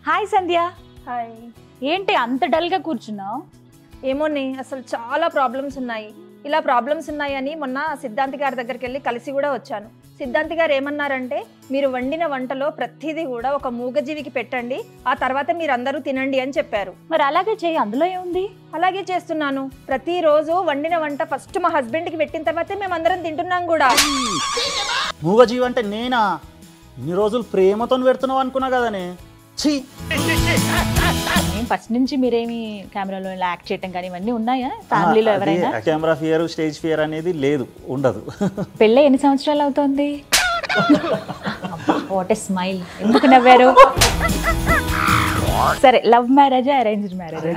Hi సంధ్య. Hi. ఏంటి అంత డల్గా కూర్చున్నావు? ఏమోని అసలు చాలా ప్రాబ్లమ్స్ ఉన్నాయి. ఇలా ప్రాబ్లమ్స్ ఉన్నాయని మొన్న సిద్ధాంతి గారి దగ్గరికి వెళ్ళి కలిసి కూడా వచ్చాను. సిద్ధాంతి గారు ఏమన్నారంటే, మీరు వండిన వంటలో ప్రతిదీ కూడా ఒక మూగజీవికి పెట్టండి, ఆ తర్వాత మీరు అందరూ తినండి అని చెప్పారు. మరి అలాగే చేయి, అందులో ఏముంది? అలాగే చేస్తున్నాను. ప్రతిరోజు వండిన వంట ఫస్ట్ మా హస్బెండ్కి పెట్టిన తర్వాతే మేము అందరం తింటున్నాం కూడా. మూగజీవి అంటే నేనా? ఇన్ని రోజులు ప్రేమతో పెడుతున్నావు అనుకున్నా కదనే. ఫస్ట్ నుంచి మీరేమి కెమెరాలో యాక్ట్ చేయటం కానీ ఇవన్నీ ఉన్నాయా ఫ్యామిలీలో? ఎవరైనా కెమెరా ఫియర్, స్టేజ్ ఫియర్ అనేది లేదు, ఉండదు. పెళ్ళి ఎన్ని సంవత్సరాలు అవుతుంది? What a smile. ఎందుకు నవ్వారు? సరే, లవ్ మ్యారేజా అరేంజ్డ్ మ్యారేజ్?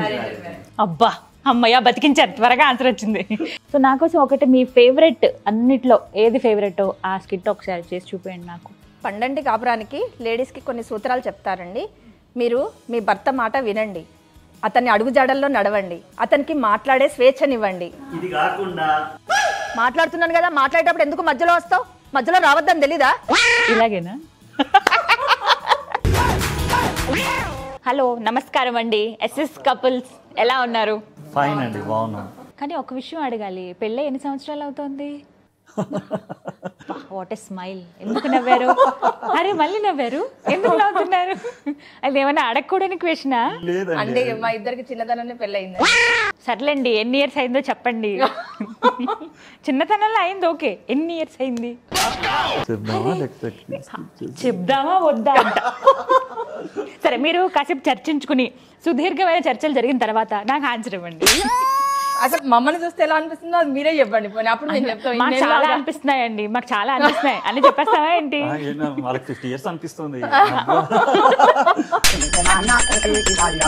అబ్బా అమ్మయ్య, బతికించారు, త్వరగా ఆన్సర్ వచ్చింది. సో నా కోసం ఒకటి మీ ఫేవరెట్ అన్నిట్లో ఏది ఫేవరెట్ ఆ స్కిట్ ఒకసారి చేసి చూపేయండి నాకు. పండంటి కాపురానికి లేడీస్కి కొన్ని సూత్రాలు చెప్తారండి. మీరు మీ భర్త మాట వినండి, అతన్ని అడుగుజాడల్లో నడవండి, అతనికి మాట్లాడే స్వేచ్ఛనివ్వండి. ఇది కాకుండా మాట్లాడుతున్నాను కదా, మాట్లాడేటప్పుడు ఎందుకు మధ్యలో వస్తావు? మధ్యలో రావద్దని తెలీదా? ఇలాగేనా? హలో, నమస్కారం అండి. ఎస్ఎస్ కపుల్స్ ఎలా ఉన్నారు? ఫైన్ అండి, బాగున్నాం. కానీ ఒక విషయం అడగాలి, పెళ్ళి ఎన్ని సంవత్సరాలు అవుతుంది? What a smile. ఎందుకు నవ్వారు? అరే మళ్ళీ నవ్వారు, ఎందుకు నవ్వుతున్నారు? అది ఏమైనా అడగకూడని క్వశ్చనా? అంటే మా ఇద్దరికి చిన్నతనంలో పెళ్ళయింది. సర్లేండి, ఎన్ని ఇయర్స్ అయిందో చెప్పండి. చిన్నతనంలో అయింది, ఓకే. ఎన్ని ఇయర్స్ అయింది చెప్దామా వద్దా అంట. సరే, మీరు కాసేపు చర్చించుకుని సుదీర్ఘమైన చర్చలు జరిగిన తర్వాత నాకు ఆన్సర్ ఇవ్వండి. అసలు మమ్మల్ని చూస్తే ఎలా అనిపిస్తుందో అది మీరే చెప్పండి. పోనీ అప్పుడు నేను చెప్తాను. మాకు చాలా అనిపిస్తున్నాయండి, మాకు చాలా అనిపిస్తున్నాయి అని చెప్పేస్తావా ఏంటి? వాళ్ళకి 50 years అనిపిస్తుంది.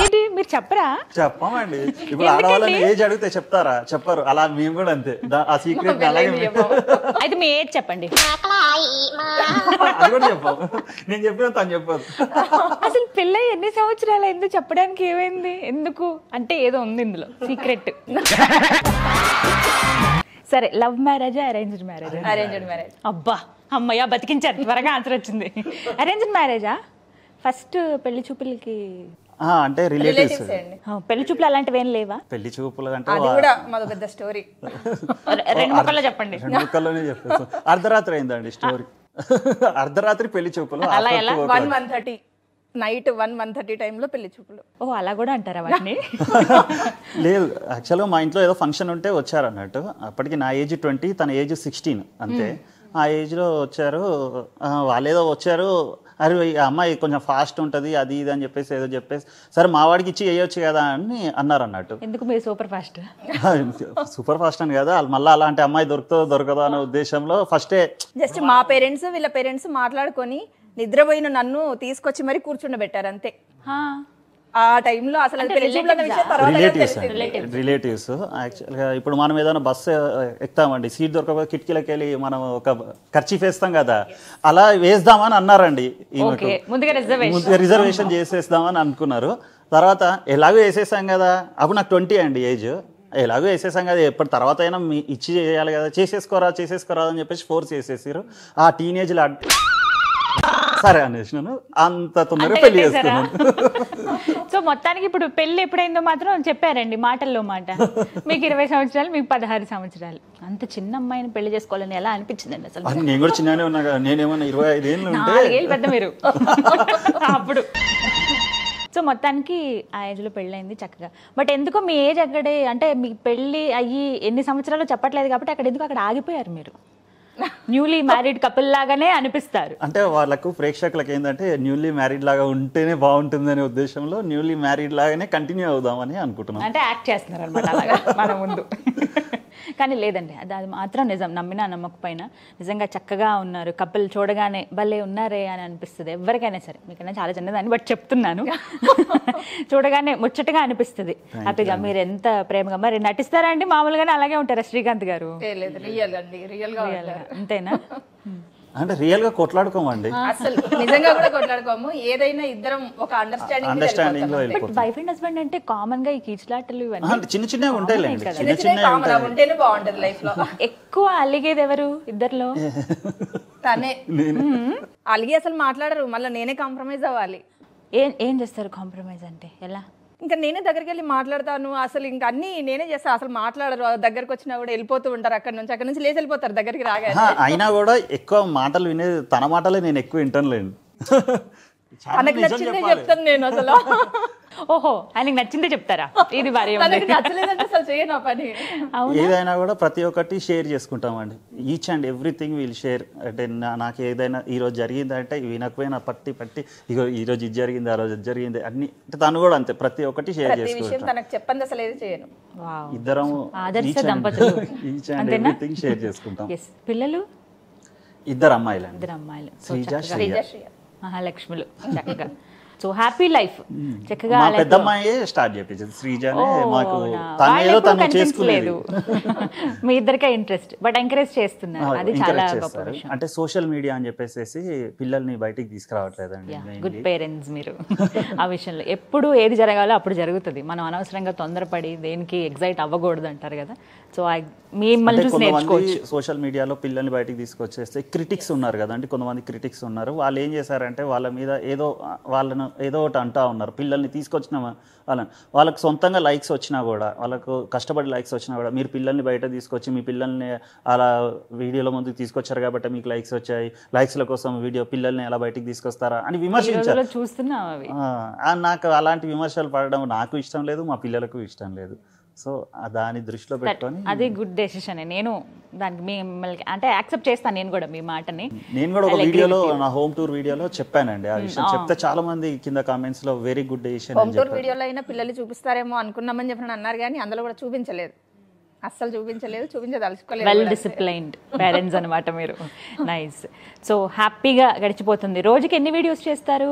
ఏంటి మీరు చెప్పరా? చెప్పమండి. ఇప్పుడు ఆడవాళ్ళని ఏజ్ అడిగితే చెప్తారా? చెప్పరు. అలా మేము కూడా అంతే. ఆ సీక్రెట్ అలాగే అయితే మీ ఏజ్ చెప్పండి. అది కూడా చెప్పాము. నేను చెప్పిన తను చెప్పదు. అసలు పెళ్ళై ఎన్ని సంవత్సరాలు అయిందో చెప్పడానికి ఏమైంది? ఎందుకు అంటే ఏదో ఉంది ఇందులో సీక్రెట్. సరే, లవ్ మ్యారేజా అరేంజ్డ్ మ్యారేజ్? Arranged marriage. అబ్బా అమ్మయ్య, బతికించారు, త్వరగా ఆన్సర్ వచ్చింది. అరేంజ్డ్ మ్యారేజా? ఫస్ట్ పెళ్లి చూపులకి అంటే రిలేటివ్స్. పెళ్లి చూపులు అలాంటివి ఏం లేవా? పెళ్లి చూపులు అంటే అది కూడా మాది పెద్ద స్టోరీ. రెండు ముక్కల్లో చెప్పండి. రెండు ముక్కల్లోనే చెప్పేస్తాం. అర్ధరాత్రి అయిందండి స్టోరీ. అర్ధరాత్రి పెళ్లి చూపులు. 1:30 నైట్ 1:30 టైంలో పెళ్లి చూపులు. ఓ, అలా కూడా అంటారా వాటిని? లేదు, యాక్చువల్గా మా ఇంట్లో ఏదో ఫంక్షన్ ఉంటే వచ్చారు అన్నట్టు. అప్పటికి నా ఏజ్ 20, తన ఏజ్ 16 అంతే. ఆ ఏజ్లో వచ్చారు. వాళ్ళేదో వచ్చారు, అరే ఆ అమ్మాయి కొంచెం ఫాస్ట్ ఉంటుంది అది ఇది అని చెప్పేసి ఏదో చెప్పేసి, సరే మా వాడికి ఇచ్చి వేయొచ్చు కదా అని అన్నారు అన్నట్టు. ఎందుకు మీరు సూపర్ ఫాస్ట్? సూపర్ ఫాస్ట్ అని కదా, మళ్ళీ అలాంటి అమ్మాయి దొరకదో అనే ఉద్దేశంలో ఫస్టే జస్ట్ మా పేరెంట్స్ వీళ్ళ పేరెంట్స్ మాట్లాడుకొని నిద్రపోయిన నన్ను తీసుకొచ్చి మరి కూర్చుండబెట్టారు అంతే. ఆ టైంలో అసలు రిలేటివ్స్. యాక్చువల్గా ఇప్పుడు మనం ఏదైనా బస్సు ఎక్కుతామండి, సీట్ దొరకక కిటికీలకి వెళ్ళి మనం ఒక కర్చీఫ్ వేస్తాం కదా, అలా వేద్దామని అన్నారండి. ముందుగా రిజర్వేషన్ చేసేద్దామని అనుకున్నారు. తర్వాత ఎలాగో వేసేసాం కదా, అప్పుడు నాకు 20 అండి ఏజ్. ఎలాగో వేసేసాం కదా, ఎప్పటి తర్వాత అయినా ఇచ్చి చేయాలి కదా, చేసేసుకోరా అని చెప్పేసి ఫోర్స్ చేసేసారు. ఆ టీనేజ్లో సరే అనేసినాను, అంత తొందరగా పెళ్లి చేసుకున్నాను. సో మొత్తానికి ఇప్పుడు పెళ్లి ఎప్పుడైందో మాత్రం చెప్పారండి మాటల్లో మాట. మీకు 20 సంవత్సరాలు, మీకు 16 సంవత్సరాలు. అంత చిన్న అమ్మాయిని పెళ్లి చేసుకోవాలని ఎలా అనిపించిందండి అసలు? నేను కూడా చిన్నగానే ఉన్నా కదా, నేనేమన్నా 25 ఏళ్ళు ఉంటే. 4 ఏళ్ళు పెద్ద మీరు అప్పుడు. సో మొత్తానికి ఆ ఏజ్లో పెళ్ళయింది చక్కగా. బట్ ఎందుకో మీ ఏజ్ అక్కడే, అంటే మీ పెళ్ళి అయ్యి ఎన్ని సంవత్సరాలు చెప్పట్లేదు కాబట్టి అక్కడ ఆగిపోయారు మీరు. న్యూలీ మ్యారీడ్ కపుల్ లాగానే అనిపిస్తారు. అంటే వాళ్ళకు ప్రేక్షకులకు ఏంటంటే న్యూలీ మ్యారీడ్ లాగా ఉంటేనే బాగుంటుంది అనే ఉద్దేశంలో న్యూలీ మ్యారీడ్ లాగానే కంటిన్యూ అవుదామని అనుకుంటున్నాం. అంటే యాక్ట్ చేస్తున్నారు అనమాట అలాగా మన ముందు. కానీ లేదండి, అది మాత్రం నిజం. నమ్మినా నమ్మకపోయినా నిజంగా చక్కగా ఉన్నారు. కపుల్ చూడగానే భలే ఉన్నారే అని అనిపిస్తుంది ఎవరికైనా సరే. మీకైనా చాలా చిన్నదాన్ని బట్ చెప్తున్నాను, చూడగానే ముచ్చటగా అనిపిస్తుంది, హ్యాపీగా. మీరు ఎంత ప్రేమగా మరి నటిస్తారా అండి? మామూలుగానే అలాగే ఉంటారా శ్రీకాంత్ గారు? అంతేనా? అంటే రియల్ గా కొట్లాడుకోమండి, అసలు నిజంగా కూడా కొట్లాడుకోము. ఏదైనా ఇద్దరం ఒక అండర్స్టాండింగ్ లో వెళ్ళిపోతాం. వైఫ్ అండ్ హస్బెండ్ అంటే కామన్ గా ఈ కీచులాటలు ఇవన్నీ చిన్నగా ఉంటాయి. ఉంటేనే బాగుంటది లైఫ్ లో. ఎక్కువ అలిగేది ఎవరు ఇద్దర్లో? తనే. అలిగి అసలు మాట్లాడరు, మళ్ళీ నేనే కాంప్రమైజ్ అవ్వాలి. ఏం చేస్తారు కాంప్రమైజ్ అంటే ఎలా? ఇంకా నేనే దగ్గరికి వెళ్ళి మాట్లాడతాను, అసలు ఇంకా అన్ని నేనే చేస్తాను. అసలు మాట్లాడరు, దగ్గరకు వచ్చినా కూడా వెళ్ళిపోతూ ఉంటారు, అక్కడ నుంచి లేచి వెళ్ళిపోతారు దగ్గరికి రాగానే. అయినా కూడా ఎక్కువ మాటలు వినేది తన మాటలే నేను ఎక్కువ వింటానులేండి. తనకు నచ్చిందే చెప్తాను నేను అసలు. ఓహో, ఆయనకి నచ్చిందే చెప్తారా? ఇది భారీ నచ్చలేదంటే అసలు చేయను ఆ పని. ఏదైనా కూడా ప్రతి ఒక్కటి షేర్ చేసుకుంటామండి. Each and everything will share. అంటే నాకు ఏదైనా ఈరోజు జరిగిందంటే వినకపోయినా పట్టి ఇగో ఈరోజు ఇది జరిగింది, ఆ రోజు ఇది జరిగింది అన్ని. అంటే తను కూడా అంతే, ప్రతి ఒక్కటి షేర్ చేసుకుంటాం. తనకు చెప్పంది అసలు ఏది చేయను. ఇద్దరం ఆదర్శ దంపతులు. ఈచ్ అండ్ ఎవ్రీథింగ్ షేర్ చేసుకుంటాం. పిల్లలు ఇద్దరు అమ్మాయిలు. శ్రీజ మహాలక్ష్ములు. చక్కగా సో హ్యాపీ లైఫ్. చక్కగా మా పెద్దమ్మాయి స్టార్ట్ చేపించింది శ్రీజానే. మాకు తను చేసుకునేది. మీ ఇద్దరికే ఇంట్రెస్ట్, బట్ ఎంకరేజ్ చేస్తున్నారు, అది చాలా గొప్ప విషయం. అంటే సోషల్ మీడియా అని చెప్పేసి పిల్లల్ని బయటికి తీసుకురావట్లేదండి. గుడ్ పేరెంట్స్ మీరు ఆ విషయంలో. ఎప్పుడు ఏది జరగాలో అప్పుడు జరుగుతుంది. మనం అనవసరంగా తొందరపడి దేనికి ఎగ్జైట్ అవ్వకూడదు అంటారు కదా. సో మిమ్మల్ని చూసి నేర్చుకోవచ్చు. సోషల్ మీడియాలో పిల్లల్ని బయటికి తీసుకొచ్చేస్తే క్రిటిక్స్ ఉన్నారు కదండి, కొంతమంది క్రిటిక్స్ ఉన్నారు. వాళ్ళు ఏం చేశారంటే వాళ్ళ మీద వాళ్ళను ఏదో ఒకటి అంటా ఉన్నారు. పిల్లల్ని తీసుకొచ్చిన వాళ్ళకి సొంతంగా లైక్స్ వచ్చినా కూడా, వాళ్ళకు కష్టపడి లైక్స్ వచ్చినా కూడా, మీరు పిల్లల్ని బయట తీసుకొచ్చి మీ పిల్లల్ని అలా వీడియోలో ముందుకు తీసుకొచ్చారు కాబట్టి మీకు లైక్స్ వచ్చాయి, లైక్స్ల కోసం పిల్లల్ని ఎలా బయటికి తీసుకొస్తారా అని విమర్శించారు. నాకు అలాంటి విమర్శలు పడడం నాకు ఇష్టం లేదు, మా పిల్లలకు ఇష్టం లేదు. సో దాని దృష్టిలో పెట్టుకొని అది గుడ్ డెసిషన్. నేను దానికి మిమ్మల్ని అంటే యాక్సెప్ట్ చేస్తాను. నేను కూడా మీ మాటని నేను కూడా ఒక వీడియోలో, నా హోమ్ టూర్ వీడియోలో చెప్పానండి ఆ విషయం. చెప్తే చాలా మంది కింద కామెంట్స్ లో very good decision. Home tour వీడియోలో అయినా పిల్లలు చూపిస్తారేమో అనుకున్నామని చెప్పి అన్నారు, కానీ అందులో కూడా చూపించలేదు, అస్సలు చూపించదలుచుకోలేదు. వెల్ డిసిప్లైన్డ్ పేరెంట్స్ అనమాట మీరు. నైస్. సో హ్యాపీగా గడిచిపోతుంది. రోజుకి ఎన్ని వీడియోస్ చేస్తారు?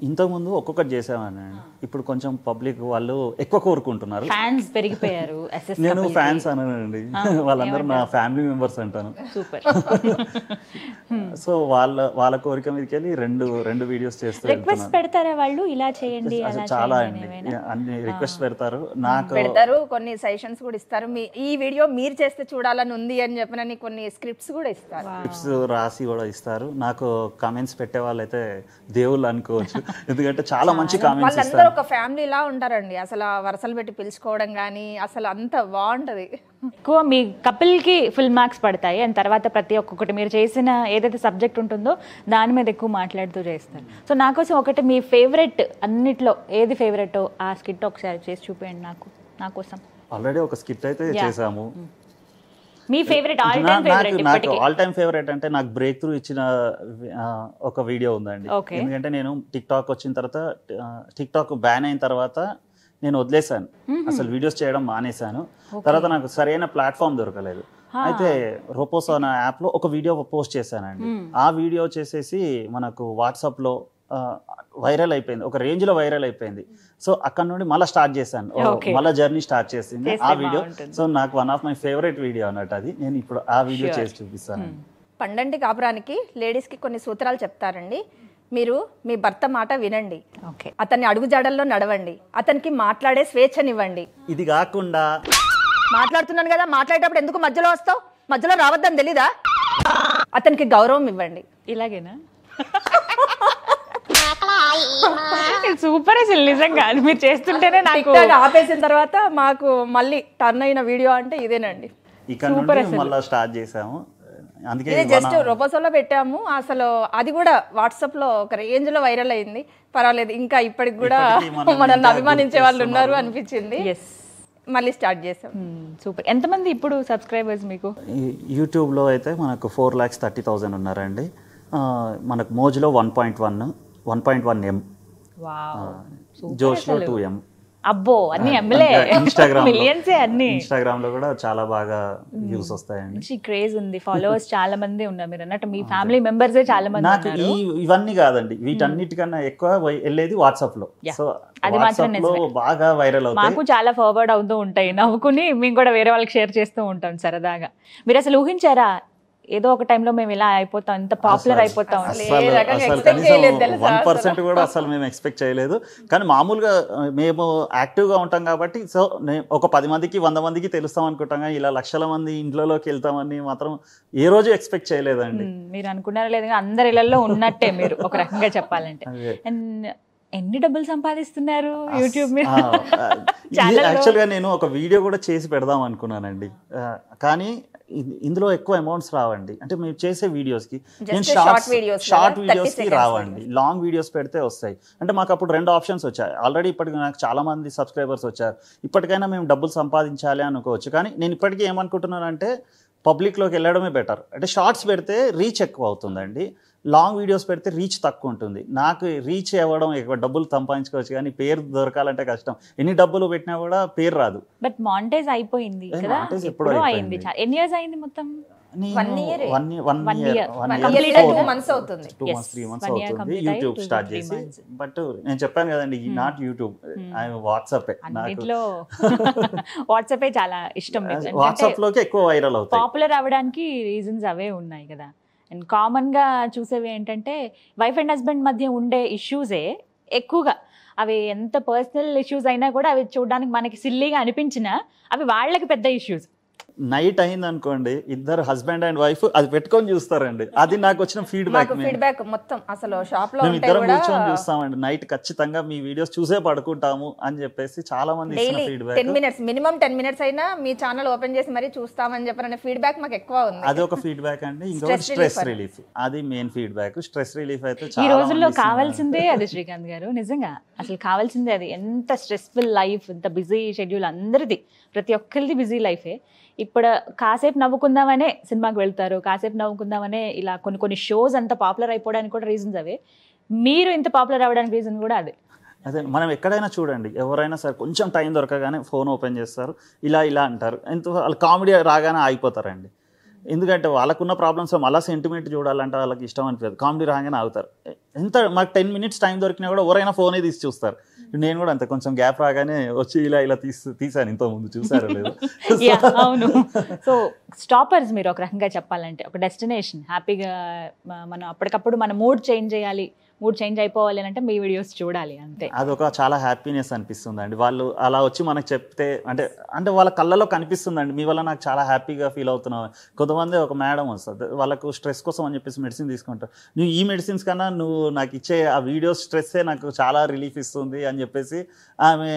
ఇంతకుముందు ఒక్కొక్కటి చేసామని, ఇప్పుడు కొంచెం పబ్లిక్ వాళ్ళు ఎక్కువ కోరుకుంటున్నారు. ఫ్యాన్స్ పెరిగిపోయారు. నేను ఫ్యాన్స్ అనండి, వాళ్ళందరూ నా ఫ్యామిలీ మెంబర్స్ అంటాను. సూపర్. సో వాళ్ళ కోరిక మీదకి వెళ్ళి రెండు వీడియోస్ చేస్తారు. రిక్వెస్ట్ పెడతారా వాళ్ళు, ఇలా చేయండి చాలా అన్ని రిక్వెస్ట్ పెడతారు. నాకు పెడతారు, కొన్ని సజెషన్స్ కూడా ఇస్తారు. ఈ వీడియో మీరు చేస్తే చూడాలని ఉంది అని చెప్పినని కొన్ని స్క్రిప్ట్స్ కూడా ఇస్తారు. స్క్రిప్ట్స్ రాసి కూడా ఇస్తారు. నాకు కామెంట్స్ పెట్టే వాళ్ళైతే దేవుళ్ళు అనుకోవచ్చు, ఎందుకంటే చాలా మంచి కామెంట్స్ ఇస్తారు. వాళ్ళందరూ ఒక ఫ్యామిలీ లా ఉంటారండి. అసలు వరసలు పెట్టి పిలుచుకోవడం కానీ అసలు అంత బాగుంటది. ఎక్కువ మీ కపుల్ కి ఫుల్ మార్క్స్ పడతాయి, అండ్ తర్వాత ప్రతి ఒక్కొక్కటి మీరు చేసిన ఏదైతే సబ్జెక్ట్ ఉంటుందో దాని మీద ఎక్కువ మాట్లాడుతూ చేస్తారు. సో నా కోసం ఒకటి మీ ఫేవరెట్ అన్నిట్లో ఏది ఫేవరెట్, ఆ స్కిట్ ఒకసారి చేసి చూపించండి నా కోసం. ఆల్రెడీ ఒక స్కిట్ అయితే చేసాము. మీ ఫేవరెట్ ఆల్ టైమ్ ఫేవరెట్? నాకు ఆల్ టైమ్ ఫేవరెట్ అంటే నాకు బ్రేక్ త్రూ ఇచ్చిన ఒక వీడియో ఉందండి. ఎందుకంటే నేను టిక్టాక్ వచ్చిన తర్వాత, టిక్టాక్ బ్యాన్ అయిన తర్వాత నేను వదిలేసాను, అసలు వీడియోస్ చేయడం మానేశాను. తర్వాత నాకు సరైన ప్లాట్ఫామ్ దొరకలేదు. అయితే రోపోస్ అనే యాప్ లో ఒక వీడియో పోస్ట్ చేశానండి. ఆ వీడియో చేసేసి మనకు వాట్సాప్ లో వైరల్ అయిపోయింది, ఒక రేంజ్ లో వైరల్ అయిపోయింది. సో అక్కడ నుండి మళ్ళీ స్టార్ట్ చేశాను, మళ్ళీ జర్నీ స్టార్ట్ చేసింది ఆ వీడియో. సో నాకు one of my favourite video అన్నట్టు అది. నేను ఇప్పుడు ఆ వీడియో చేసి చూపిస్తాను. పండంటి కాపురానికి లేడీస్ కి కొన్ని సూత్రాలు చెప్తారండి. మీరు మీ భర్త మాట వినండి, అతన్ని అడుగుజాడల్లో నడవండి, అతనికి మాట్లాడే స్వేచ్ఛనివ్వండి. ఇది కాకుండా మాట్లాడుతున్నాను కదా, మాట్లాడేటప్పుడు ఎందుకు మధ్యలో వస్తావు, మధ్యలో రావద్దని తెలీదా? అతనికి గౌరవం ఇవ్వండి. ఇలాగేనా? సూపర్. అసలు నిజంగా మీరు చేస్తుంటేనే నాకు ఆపేసిన తర్వాత మాకు మళ్ళీ టర్న్ అయిన వీడియో అంటే ఇదేనండి. ఇక్కడ మళ్ళీ స్టార్ట్ చేసాము. ఇది జస్ట్ రొపోసోలో పెట్టాము. అసలు అది కూడా వాట్సాప్ లో ఒక రేంజ్ లో వైరల్ అయింది. పర్వాలేదు, ఇంకా ఇప్పటికి కూడా మనల్ని అభిమానించే వాళ్ళు ఉన్నారు అనిపించింది. మళ్ళీ స్టార్ట్ చేసాం. సూపర్. ఎంతమంది ఇప్పుడు సబ్స్క్రైబర్స్ మీకు? యూట్యూబ్ లో అయితే మనకు 4,30,000 ఉన్నారండి. మనకు మోజ్లో 1.1 M, జోష్లో 2 M. అబ్బో, అన్ని ఎంలే. ఇన్స్టాగ్రామ్ లో కూడా చాలా బాగా వ్యూస్ వస్తాయండి. మంచి క్రేజ్ ఉంది, ఫాలోవర్స్ చాలా మంది ఉన్నారు. మీరు అన్నట్టు మీ ఫ్యామిలీ మెంబర్స్ చాలా మంది నాకు ఇవన్నీ కాదండి, వీటన్నిటికన్నా ఎక్కువ వెళ్ళేది వాట్సాప్ లో. సో అది మాత్రం బాగా వైరల్ అవుతాయి. మాకు చాలా ఫార్వర్డ్ అవుతూ ఉంటాయి, నవ్వుకుని మేము కూడా వేరే వాళ్ళకి షేర్ చేస్తూ ఉంటాం సరదాగా. మీరు అసలు ఊహించారా ఏదో ఒక టైంలో మేము ఇలా అయిపోతాం, ఇంత పాపులర్ అయిపోతాం? 1% కూడా అసలు మేము ఎక్స్పెక్ట్ చేయలేదు. కానీ మామూలుగా మేము యాక్టివ్గా ఉంటాం కాబట్టి, సో ఒక 10 మందికి 100 మందికి తెలుస్తాం అనుకుంటాం, కానీ ఇలా లక్షల మంది ఇంట్లోకి వెళ్తామని మాత్రం ఏ రోజు ఎక్స్పెక్ట్ చేయలేదండి. మీరు అనుకున్నారా లేదు, అందరి ఇళ్లలో ఉన్నట్టే మీరు ఒక రకంగా చెప్పాలంటే. అండ్ ఎన్ని డబ్బులు సంపాదిస్తున్నారు యూట్యూబ్ మీద? యాక్చువల్గా నేను ఒక వీడియో కూడా చేసి పెడదాం అనుకున్నానండి, కానీ ఇందులో ఎక్కువ అమౌంట్స్ రావండి. అంటే మేము చేసే వీడియోస్కి నేను షార్ట్ వీడియోస్కి రావండి, లాంగ్ వీడియోస్ పెడితే వస్తాయి. అంటే మాకు అప్పుడు 2 ఆప్షన్స్ వచ్చాయి. ఆల్రెడీ ఇప్పటికి నాకు చాలా మంది సబ్స్క్రైబర్స్ వచ్చారు, ఇప్పటికైనా మేము డబ్బులు సంపాదించాలి అనుకోవచ్చు. కానీ నేను ఇప్పటికీ ఏమనుకుంటున్నానంటే పబ్లిక్లోకి వెళ్ళడమే బెటర్. అంటే షార్ట్స్ పెడితే రీచ్ ఎక్కువ అవుతుందండి, లాంగ్ వీడియోస్ పెడితే రీచ్ తక్కువ ఉంటుంది. నాకు రీచ్ అవ్వడం ఎక్కువ, డబ్బులు సంపాదించుకోవచ్చు కానీ పేరు దొరకాలంటే కష్టం. ఎన్ని డబ్బులు పెట్టినా కూడా పేరు రాదు. బట్ మానిటైజ్ అయిపోయింది కదా, మానిటైజ్ ఎప్పుడో ఎప్పుడో అయింది. అయింది. ఎన్ని ఇయర్స్ అయింది మొత్తం? 1 year. 1 year 2 months అవుతుంది. 2 months 3 months అవుతుంది యూట్యూబ్ స్టార్ట్ చేసి. బట్ నేను చెప్పాను కదండి, ఈ నాట్ యూట్యూబ్, వాట్సాప్. అన్నిట్లో వాట్సాపే చాలా ఇష్టం. వాట్సాప్ లోకి ఎక్కువ వైరల్ అవుతాయి. పాపులర్ అవ్వడానికి రీజన్స్ అవే ఉన్నాయి కదా. అండ్ కామన్గా చూసేవి ఏంటంటే వైఫ్ అండ్ హస్బెండ్ మధ్య ఉండే ఇష్యూసే ఎక్కువగా. అవి ఎంత పర్సనల్ ఇష్యూస్ అయినా కూడా అవి చూడడానికి మనకి సిల్లీగా అనిపించినా అవి వాళ్ళకి పెద్ద ఇష్యూస్. నైట్ అయింది అనుకోండి, ఇద్దరు హస్బెండ్ అండ్ వైఫ్ అది పెట్టుకొని చూస్తారండి. అది నాకు వచ్చిన ఫీడ్బ్యాక్ మొత్తం. అసలు షాప్ లో మేము ఇద్దరం కూర్చొని చూస్తామండి నైట్, ఖచ్చితంగా మీ వీడియోస్ చూసే పడుకుంటాము అని చెప్పేసి చాలా మంది ఇచ్చిన ఫీడ్బ్యాక్. 10 minutes మినిమం 10 minutes అయినా మీ ఛానల్ ఓపెన్ చేసి మరీ చూస్తామని చెప్పిన ఫీడ్బ్యాక్ మాకు ఎక్కువ ఉంది. అది ఒక ఫీడ్బ్యాక్ అండి. ఇంకొకటి స్ట్రెస్ రిలీఫ్, అది మెయిన్ ఫీడ్బ్యాక్. స్ట్రెస్ రిలీఫ్ అయితే ఈ రోజుల్లో కావాల్సిందే అది శ్రీకాంత్ గారు, నిజంగా అసలు కావాల్సిందే అది. ఎంత స్ట్రెస్ఫుల్ లైఫ్, ఎంత బిజీ షెడ్యూల్ అందరిది, ప్రతి ఒక్కరిది బిజీ లైఫే. ఇప్పుడు కాసేపు నవ్వుకుందామనే సినిమాకి వెళ్తారు, కాసేపు నవ్వుకుందామనే ఇలా కొన్ని షోస్ అంత పాపులర్ అయిపోవడానికి కూడా రీజన్స్ అవే. మీరు ఇంత పాపులర్ అవ్వడానికి రీజన్ కూడా అదే. అదే మనం ఎక్కడైనా చూడండి, ఎవరైనా సరే కొంచెం టైం దొరకగానే ఫోన్ ఓపెన్ చేస్తారు, ఇలా అంటారు. ఎంత వాళ్ళు కామెడీ రాగానే ఆగిపోతారండి. ఎందుకంటే వాళ్ళకున్న ప్రాబ్లమ్స్ మళ్ళీ సెంటిమెంట్ చూడాలంటే వాళ్ళకి ఇష్టం అనిపించదు. కామెడీ రాగానే ఆగుతారు. ఎంత మాకు 10 minutes టైం దొరికినా కూడా ఎవరైనా ఫోనే తీసి చూస్తారు. నేను కూడా అంతే, కొంచెం గ్యాప్ రాగానే వచ్చి ఇలా తీసాను. ఇంతకుముందు చూసారు లేదు? అవును. సో స్టాపర్స్ మీరు ఒక రకంగా చెప్పాలంటే, ఒక డెస్టినేషన్ హ్యాపీగా మనం అప్పటికప్పుడు మన మూడ్ చేంజ్ చేయాలి, మూడ్ చేంజ్ అయిపోవాలి అంటే మీ వీడియోస్ చూడాలి అంతే. అదొక చాలా హ్యాపీనెస్ అనిపిస్తుంది అండి. వాళ్ళు అలా వచ్చి మనకు చెప్తే అంటే వాళ్ళ కళ్ళలో కనిపిస్తుందండి, మీ వల్ల నాకు చాలా హ్యాపీగా ఫీల్ అవుతున్నావు. కొంతమంది ఒక మేడం వస్తుంది, వాళ్ళకు స్ట్రెస్ కోసం అని చెప్పేసి మెడిసిన్ తీసుకుంటారు. నువ్వు ఈ మెడిసిన్స్ కన్నా నువ్వు నాకు ఇచ్చే ఆ వీడియోస్ స్ట్రెస్సే నాకు చాలా రిలీఫ్ ఇస్తుంది అని చెప్పేసి ఆమె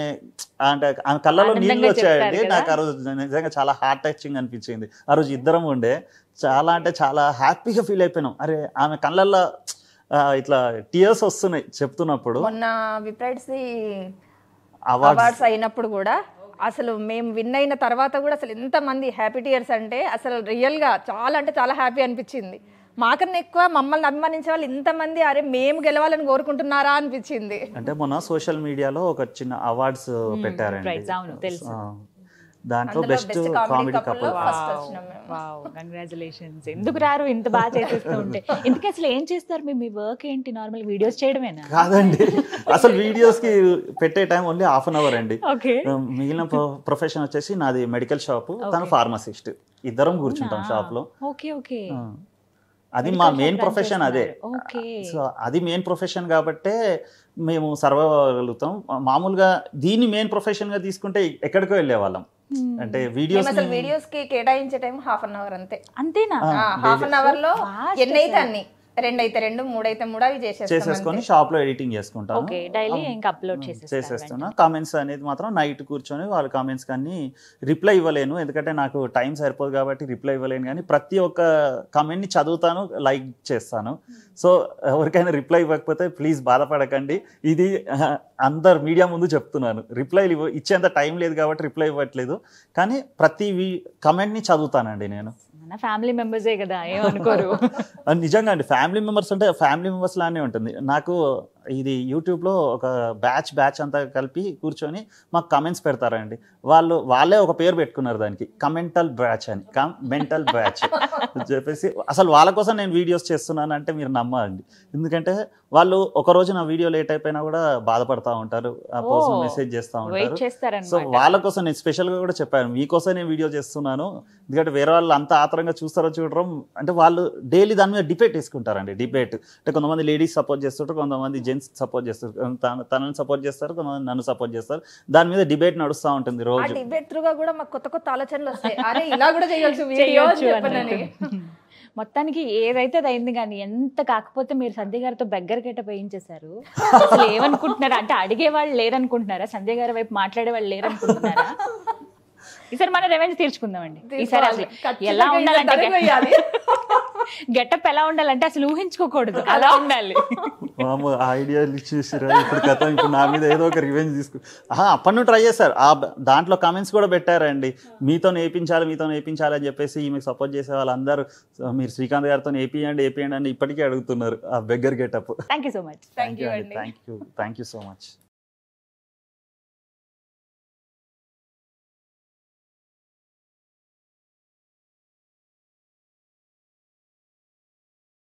కళ్ళలో నీళ్ళు వచ్చాయండి. నాకు ఆ రోజు నిజంగా చాలా హార్ట్ టచింగ్ అనిపించింది. ఆ రోజు ఇద్దరం ఉండే, చాలా అంటే చాలా హ్యాపీగా ఫీల్ అయిపోయినాం. అరే ఆమె కళ్ళల్లో ఇట్లా టీయర్స్ వస్తున్నాయి చెప్తున్నప్పుడు. మొన్న విప్రైడ్స్ అవార్డ్స్ అయినప్పుడు కూడా అసలు మేము విన్ అయిన తర్వాత కూడా అసలు ఎంతమంది హ్యాపీ టీయర్స్ అంటే అసలు రియల్గా చాలా అంటే చాలా హ్యాపీ అనిపించింది. మాకన్నా ఎక్కువ మమ్మల్ని అభిమానించే వాళ్ళు ఇంతమంది అరే మేము గెలవాలని కోరుకుంటున్నారా అనిపించింది. అంటే మొన్న సోషల్ మీడియాలో ఒక చిన్న అవార్డ్స్ పెట్టారండి, దాంట్లో బెస్ట్ కామెడీ కపుల్. కంగ్రాచులేషన్స్. ఎందుకు రారు ఇంత బాగా చేసేస్తూ ఉంటే? ఇందుకే అసలు ఏం చేస్తారు మీ వర్క్ ఏంటి? నార్మల్ వీడియోస్ చేయడమేనా? కాదండి, అసలు వీడియోస్ కి పెట్టే టైం ఓన్లీ 1/2 hour అండి. మిగిలిన ప్రొఫెషన్ వచ్చేసి నాది మెడికల్ షాప్, తను ఫార్మసిస్ట్. ఇద్దరం కూర్చుంటాం షాప్ లో. అది మా మెయిన్ ప్రొఫెషన్ అదే. సో అది మెయిన్ ప్రొఫెషన్ కాబట్టే మేము సర్వైవ్ అవ్వగలుగుతాం. మామూలుగా దీన్ని మెయిన్ ప్రొఫెషన్ గా తీసుకుంటే ఎక్కడికో వెళ్ళే వాళ్ళం. అంటే వీడియోస్ కి కేటాయించే టైం 1/2 hour అంతే. అంతేనా? 1/2 hour లో ఎన్నైతే అన్ని, 2 అయితే 2, 3 అయితే 3 అవి చేసేసుకొని షాప్ లో ఎడిటింగ్ చేసుకుంటాను. చేసేస్తున్నా. కామెంట్స్ అనేది మాత్రం నైట్ కూర్చొని వాళ్ళ కామెంట్స్ కానీ రిప్లై ఇవ్వలేను, ఎందుకంటే నాకు టైం సరిపోదు కాబట్టి రిప్లై ఇవ్వలేను. కానీ ప్రతి ఒక్క కామెంట్ ని చదువుతాను, లైక్ చేస్తాను. సో ఎవరికైనా రిప్లై ఇవ్వకపోతే ప్లీజ్ బాధపడకండి. ఇది అందరు మీడియా ముందు చెప్తున్నాను, రిప్లై ఇచ్చేంత టైం లేదు కాబట్టి రిప్లై ఇవ్వట్లేదు. కానీ ప్రతి కమెంట్ ని చదువుతానండి నేను. ఫ్యామిలీ మెంబర్సే కదా, ఏమనుకోరు. నిజంగా అండి, ఫ్యామిలీ మెంబర్స్ అంటే ఫ్యామిలీ మెంబర్స్ లానే ఉంటుంది. నాకు ఇది యూట్యూబ్లో ఒక బ్యాచ్ అంతా కలిపి కూర్చొని మాకు కమెంట్స్ పెడతారండి. వాళ్ళే ఒక పేరు పెట్టుకున్నారు దానికి, కమెంటల్ బ్యాచ్ అని. మెంటల్ బ్యాచ్ చెప్పేసి అసలు వాళ్ళ కోసం నేను వీడియోస్ చేస్తున్నాను అంటే మీరు నమ్మండి. ఎందుకంటే వాళ్ళు ఒక రోజు నా వీడియో లేట్ అయిపోయినా కూడా బాధపడతా ఉంటారు, ఆ పర్సన్ మెసేజ్ చేస్తూ ఉంటారు. సో వాళ్ళ కోసం నేను స్పెషల్గా కూడా చెప్పాను, మీకోసం నేను వీడియో చేస్తున్నాను. ఎందుకంటే వేరే వాళ్ళు అంత ఆత్రంగా చూస్తారో చూడడం అంటే వాళ్ళు డైలీ దాని మీద డిబేట్ వేసుకుంటారండి. డిబేట్ అంటే కొంతమంది లేడీస్ సపోర్ట్ చేస్తుంటారు, కొంతమంది జెంట్స్ సపోర్ట్ చేస్తారు, తనని సపోర్ట్ చేస్తారు, కొంతమంది నన్ను సపోర్ట్ చేస్తారు. దాని మీద డిబేట్ నడుస్తూ ఉంటుంది రోజు. డిబేట్ త్రూగా కూడా మాకు కొత్త ఆలోచనలు వస్తాయి, అరే ఇలా కూడా చేయొచ్చు వీడియో. మొత్తానికి ఏదైతే అది అయింది, కానీ ఎంత కాకపోతే మీరు సంధ్య గారితో బెగ్గర గెటప్ వేయించేశారు. అసలు ఏమనుకుంటున్నారా, అంటే అడిగే వాళ్ళు లేరనుకుంటున్నారా, సంధ్య గారి వైపు మాట్లాడే వాళ్ళు లేరనుకుంటున్నారా? ఈసారి మన రెవెన్యూ తీర్చుకుందామండి. ఈసారి అసలు ఎలా ఉండాలంటే గెటప్ ఎలా ఉండాలంటే అసలు ఊహించుకోకూడదు, అలా ఉండాలి. మామూలు ఐడియాలు ఇచ్చేసారా ఇప్పుడు కథ, ఇప్పుడు నా మీద ఏదో ఒక రివెంజ్ అప్పటి నుండి ట్రై చేస్తారు. దాంట్లో కామెంట్స్ కూడా పెట్టారండి, మీతో నేర్పించాలి అని చెప్పేసి ఈమెకు సపోర్ట్ చేసే వాళ్ళందరూ మీరు శ్రీకాంత్ గారితో ఏపీయండి అని ఇప్పటికీ అడుగుతున్నారు ఆ beggar getup. Thank you so much. Thank you so much.